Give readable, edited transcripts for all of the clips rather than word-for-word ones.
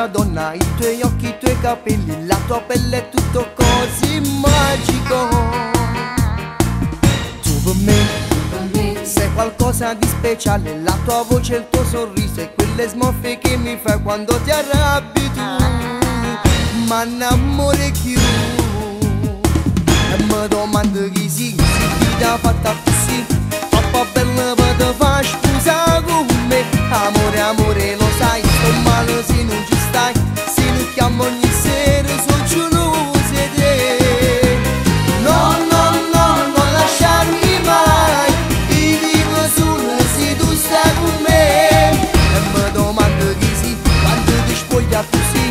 un'altra donna, i tuoi occhi, i tuoi capelli, la tua pelle è tutto così magico. Tu per me sei qualcosa di speciale, la tua voce, il tuo sorriso e quelle smorfie che mi fai quando ti arrabbi tu. Ma innamore più e mi domando chi si ti ha fatta così, troppo bella per te fa scusa con me. Amore, amore, lo sai, sto male se non ci stai, se non chiamo ogni sera sono gelosa di te. No, no, no, non lasciarmi mai, ti vivo solo se tu stai con me. E mi domando chi si, quando ti spoglia così,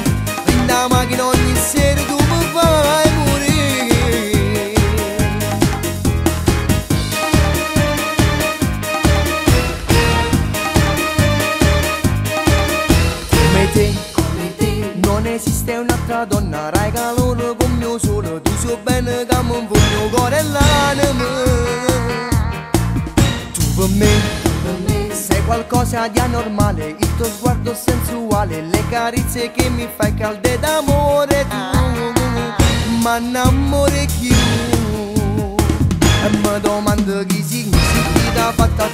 in la macchina ogni sera tu mi fai morire. Come te non esiste un'altra donna, regalone con mio sole, tu so bene che mi voglio cuore e l'anima. Tu per me sei qualcosa di anormale, il tuo sguardo sensuale, le carezze che mi fai calde d'amore tu. Ma innamore più e mi domando chi si ti ha fatta